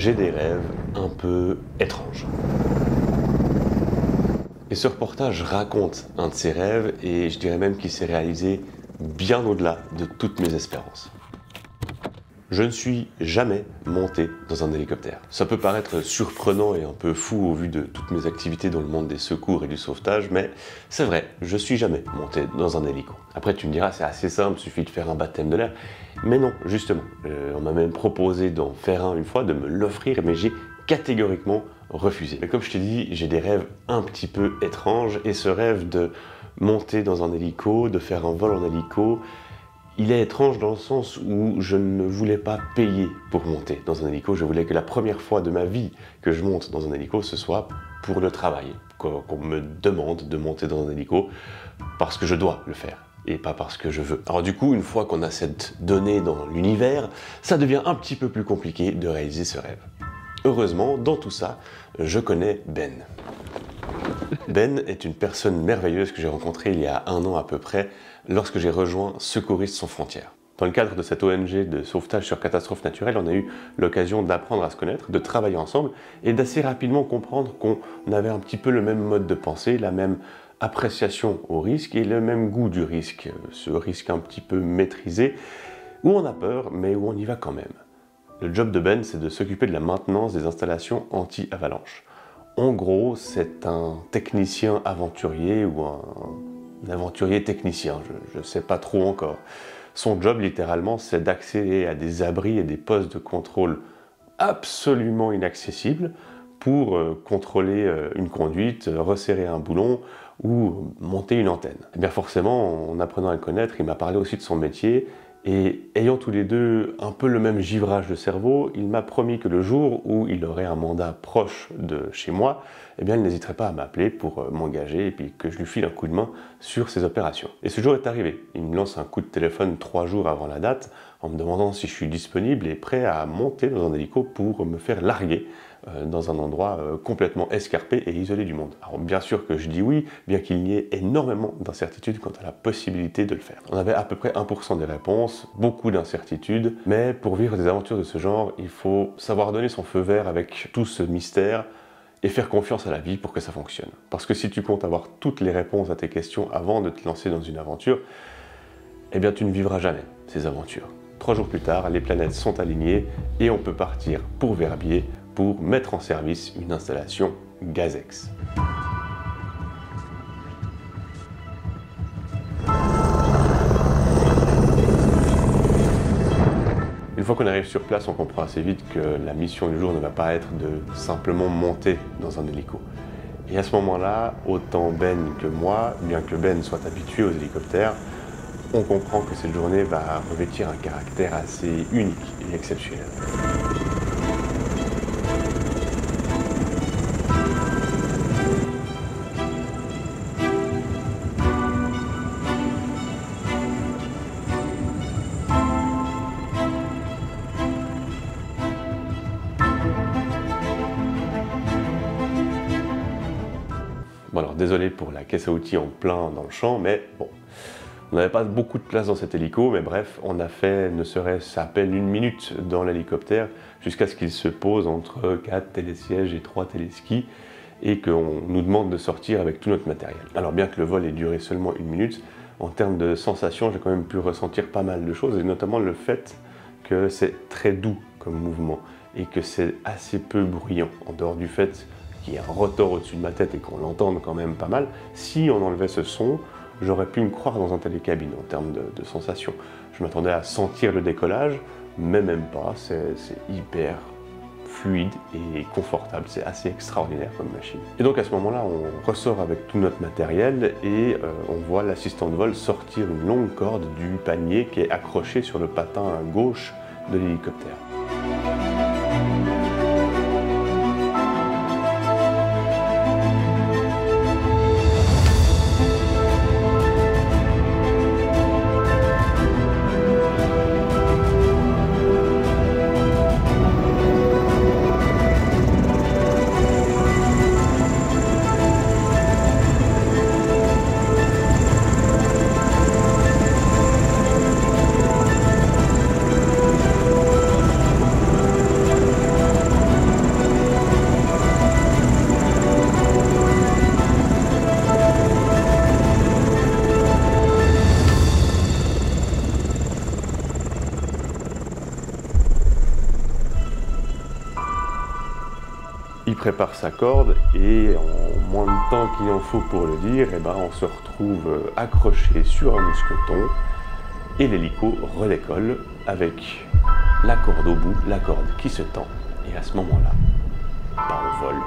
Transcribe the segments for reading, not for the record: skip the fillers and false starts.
j'ai des rêves un peu étranges. Et ce reportage raconte un de ces rêves et je dirais même qu'il s'est réalisé bien au-delà de toutes mes espérances. Je ne suis jamais monté dans un hélicoptère. Ça peut paraître surprenant et un peu fou au vu de toutes mes activités dans le monde des secours et du sauvetage, mais c'est vrai, je suis jamais monté dans un hélico. Après tu me diras, c'est assez simple, il suffit de faire un baptême de l'air. Mais non, justement, on m'a même proposé d'en faire un une fois, de me l'offrir, mais j'ai catégoriquement refusé. Mais comme je t'ai dit, j'ai des rêves un petit peu étranges, et ce rêve de monter dans un hélico, de faire un vol en hélico, il est étrange dans le sens où je ne voulais pas payer pour monter dans un hélico. Je voulais que la première fois de ma vie que je monte dans un hélico, ce soit pour le travail. Qu'on me demande de monter dans un hélico parce que je dois le faire et pas parce que je veux. Alors du coup, une fois qu'on a cette donnée dans l'univers, ça devient un petit peu plus compliqué de réaliser ce rêve. Heureusement, dans tout ça, je connais Ben. Ben est une personne merveilleuse que j'ai rencontrée il y a 1 an à peu près, lorsque j'ai rejoint Secouristes sans frontières. Dans le cadre de cette ONG de sauvetage sur catastrophes naturelles, on a eu l'occasion d'apprendre à se connaître, de travailler ensemble et d'assez rapidement comprendre qu'on avait un petit peu le même mode de pensée, la même appréciation au risque et le même goût du risque. Ce risque un petit peu maîtrisé, où on a peur mais où on y va quand même. Le job de Ben, c'est de s'occuper de la maintenance des installations anti-avalanche. En gros, c'est un technicien aventurier ou un aventurier technicien, je ne sais pas trop encore. Son job, littéralement, c'est d'accéder à des abris et des postes de contrôle absolument inaccessibles pour contrôler une conduite, resserrer un boulon ou monter une antenne. Et bien forcément, en apprenant à le connaître, il m'a parlé aussi de son métier. Et ayant tous les deux un peu le même givrage de cerveau, il m'a promis que le jour où il aurait un mandat proche de chez moi, eh bien il n'hésiterait pas à m'appeler pour m'engager et puis que je lui file un coup de main sur ses opérations. Et ce jour est arrivé. Il me lance un coup de téléphone 3 jours avant la date en me demandant si je suis disponible et prêt à monter dans un hélico pour me faire larguer dans un endroit complètement escarpé et isolé du monde. Alors bien sûr que je dis oui, bien qu'il y ait énormément d'incertitudes quant à la possibilité de le faire. On avait à peu près 1% des réponses, beaucoup d'incertitudes, mais pour vivre des aventures de ce genre, il faut savoir donner son feu vert avec tout ce mystère et faire confiance à la vie pour que ça fonctionne. Parce que si tu comptes avoir toutes les réponses à tes questions avant de te lancer dans une aventure, eh bien tu ne vivras jamais ces aventures. 3 jours plus tard, les planètes sont alignées et on peut partir pour Verbier pour mettre en service une installation GazEx. Une fois qu'on arrive sur place, on comprend assez vite que la mission du jour ne va pas être de simplement monter dans un hélico. Et à ce moment-là, autant Ben que moi, bien que Ben soit habitué aux hélicoptères, on comprend que cette journée va revêtir un caractère assez unique et exceptionnel. Bon alors désolé pour la caisse à outils en plein dans le champ, mais bon, on n'avait pas beaucoup de place dans cet hélico, mais bref, on a fait ne serait-ce à peine 1 minute dans l'hélicoptère jusqu'à ce qu'il se pose entre 4 télésièges et 3 téléskis et qu'on nous demande de sortir avec tout notre matériel. Alors bien que le vol ait duré seulement 1 minute, en termes de sensations, j'ai quand même pu ressentir pas mal de choses, et notamment le fait que c'est très doux comme mouvement et que c'est assez peu bruyant, en dehors du fait qu'il y ait un rotor au-dessus de ma tête et qu'on l'entende quand même pas mal. Si on enlevait ce son, j'aurais pu me croire dans un télécabine en termes de sensations. Je m'attendais à sentir le décollage, mais même pas, c'est hyper fluide et confortable, c'est assez extraordinaire comme machine. Et donc à ce moment-là, on ressort avec tout notre matériel et on voit l'assistant de vol sortir une longue corde du panier qui est accroché sur le patin à gauche de l'hélicoptère. il prépare sa corde et en moins de temps qu'il en faut pour le dire, eh ben, on se retrouve accroché sur un mousqueton et l'hélico redécolle avec la corde au bout, la corde qui se tend. Et à ce moment-là, on vole.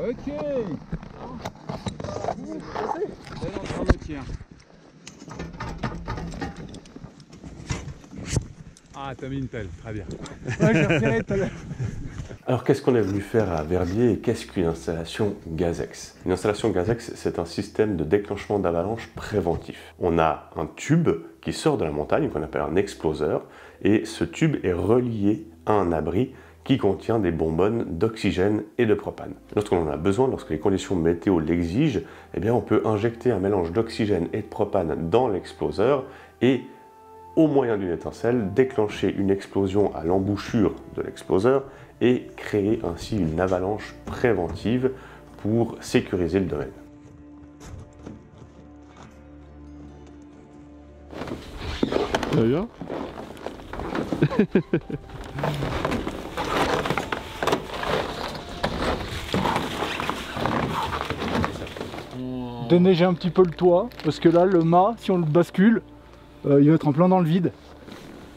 Ok. Ah, t'as mis une pelle, très bien. Ouais, j'ai repéré tout à l'heure. Alors qu'est-ce qu'on est venu faire à Verbier et qu'est-ce qu'une installation GASEX? Une installation GASEX, c'est un système de déclenchement d'avalanche préventif. On a un tube qui sort de la montagne, qu'on appelle un exploseur, et ce tube est relié à un abri qui contient des bonbonnes d'oxygène et de propane. Lorsqu'on en a besoin, lorsque les conditions météo l'exigent, eh bien on peut injecter un mélange d'oxygène et de propane dans l'exploseur et au moyen d'une étincelle, déclencher une explosion à l'embouchure de l'exploseur et créer ainsi une avalanche préventive pour sécuriser le domaine. Ça va bien? Déneiger un petit peu le toit, parce que là, le mât, si on le bascule, il va être en plein dans le vide.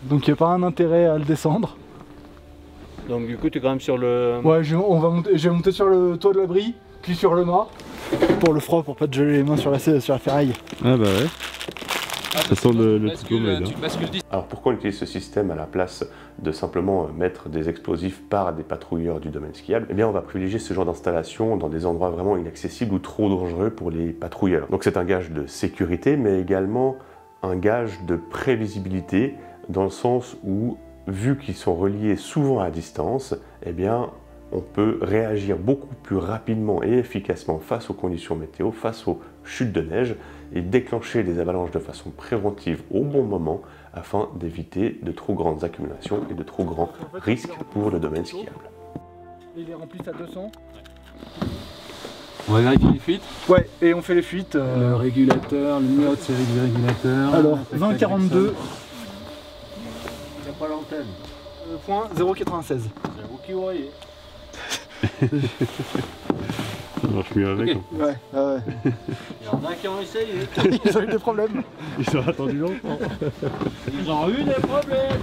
Donc il n'y a pas un intérêt à le descendre. Donc du coup tu es quand même sur le... Ouais, je vais monter sur le toit de l'abri, puis sur le mât, pour le froid, pour pas te geler les mains sur la ferraille. Ah bah ouais. Ça sent le petit pommade. Alors pourquoi on utilise ce système à la place de simplement mettre des explosifs par des patrouilleurs du domaine skiable? Eh bien on va privilégier ce genre d'installation dans des endroits vraiment inaccessibles ou trop dangereux pour les patrouilleurs. Donc c'est un gage de sécurité mais également un gage de prévisibilité dans le sens où, vu qu'ils sont reliés souvent à distance, eh bien on peut réagir beaucoup plus rapidement et efficacement face aux conditions météo, face aux chutes de neige et déclencher des avalanches de façon préventive au bon moment afin d'éviter de trop grandes accumulations et de trop grands risques pour le domaine skiable. Il est rempli à 200. On va vérifier les fuites. Ouais, et on fait les fuites. Le régulateur, le numéro de série du régulateur. Alors, 2042. Il n'y a pas l'antenne. Point 096. C'est vous qui voyez. Ça marche mieux avec. Ok. Ouais, ouais. Il y en a qui ont essayé. Ils ont eu des problèmes. Ils ont attendu longtemps. Ils ont eu des problèmes.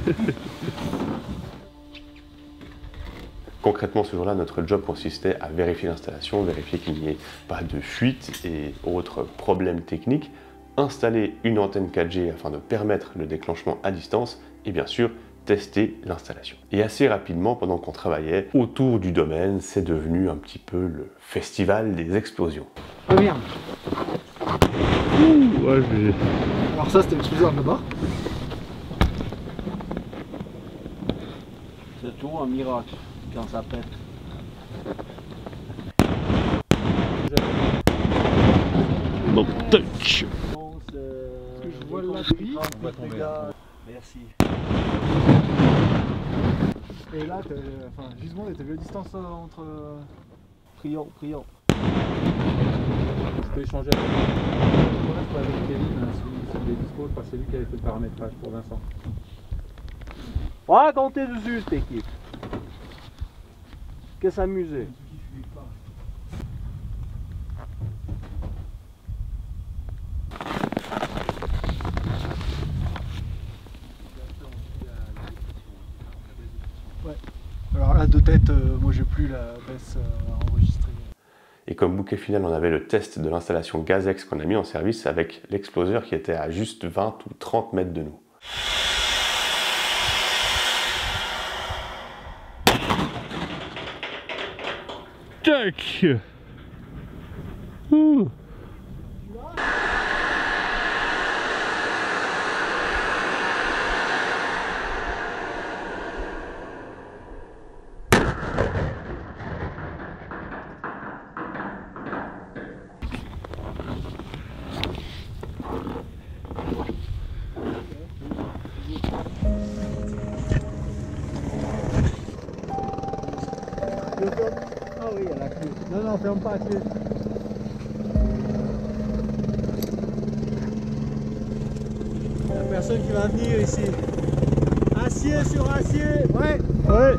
Concrètement, ce jour-là, notre job consistait à vérifier l'installation, vérifier qu'il n'y ait pas de fuite et autres problèmes techniques, installer une antenne 4G afin de permettre le déclenchement à distance et bien sûr tester l'installation. Et assez rapidement, pendant qu'on travaillait autour du domaine, c'est devenu un petit peu le festival des explosions. Ah merde. Ouais, j'ai... Alors ça c'était l'exploseur là-bas. C'est tout un miracle quand ça pète. Bon, touch. Parce que je vois la pluie. Merci. Et là, enfin, justement, t'as vu la distance entre... Prions. Je peux échanger avec Kevin s'il est dispo, parce que c'est lui qui avait fait le paramétrage pour Vincent. On va compter dessus cette équipe. Que s'amuser. Alors là, de tête, moi j'ai plus la baisse enregistrée. Et comme bouquet final, on avait le test de l'installation Gazex qu'on a mis en service avec l'exploseur qui était à juste 20 ou 30 mètres de nous. Tac. Ouh. Ah oui, il y a la clé. Non, ferme pas la clé. Il n'y a personne qui va venir ici. Acier sur acier. Ouais. Ouais.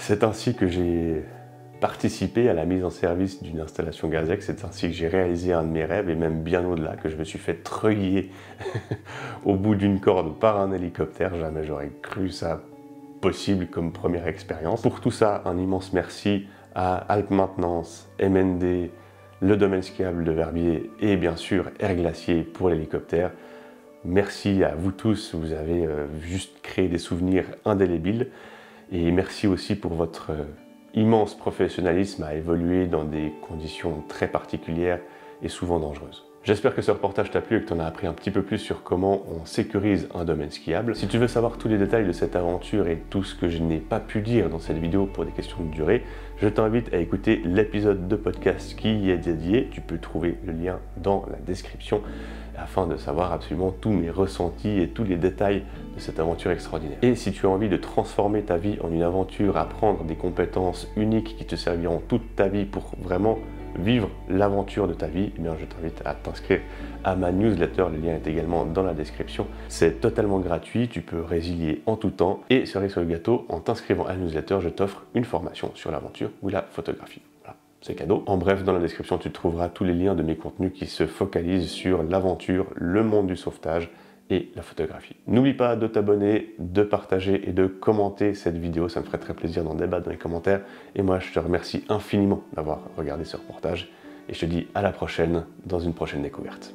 C'est ainsi que j'ai participé à la mise en service d'une installation Gazec, c'est ainsi que j'ai réalisé un de mes rêves, et même bien au-delà, que je me suis fait treuiller au bout d'une corde par un hélicoptère. Jamais j'aurais cru ça possible comme première expérience. Pour tout ça, un immense merci à Alpes Maintenance, MND, le domaine skiable de Verbier et bien sûr Air Glacier pour l'hélicoptère. Merci à vous tous, vous avez juste créé des souvenirs indélébiles, et merci aussi pour votre immense professionnalisme à évoluer dans des conditions très particulières et souvent dangereuses. J'espère que ce reportage t'a plu et que tu en as appris un petit peu plus sur comment on sécurise un domaine skiable. Si tu veux savoir tous les détails de cette aventure et tout ce que je n'ai pas pu dire dans cette vidéo pour des questions de durée, je t'invite à écouter l'épisode de podcast qui y est dédié. Tu peux trouver le lien dans la description afin de savoir absolument tous mes ressentis et tous les détails de cette aventure extraordinaire. Et si tu as envie de transformer ta vie en une aventure, apprendre des compétences uniques qui te serviront toute ta vie pour vraiment vivre l'aventure de ta vie, eh bien je t'invite à t'inscrire à ma newsletter, le lien est également dans la description. C'est totalement gratuit, tu peux résilier en tout temps, et cerise sur le gâteau, en t'inscrivant à la newsletter, je t'offre une formation sur l'aventure ou la photographie. Voilà, c'est cadeau. En bref, dans la description, tu trouveras tous les liens de mes contenus qui se focalisent sur l'aventure, le monde du sauvetage et la photographie. N'oublie pas de t'abonner, de partager et de commenter cette vidéo, ça me ferait très plaisir d'en débattre dans les commentaires. Et moi, je te remercie infiniment d'avoir regardé ce reportage et je te dis à la prochaine dans une prochaine découverte.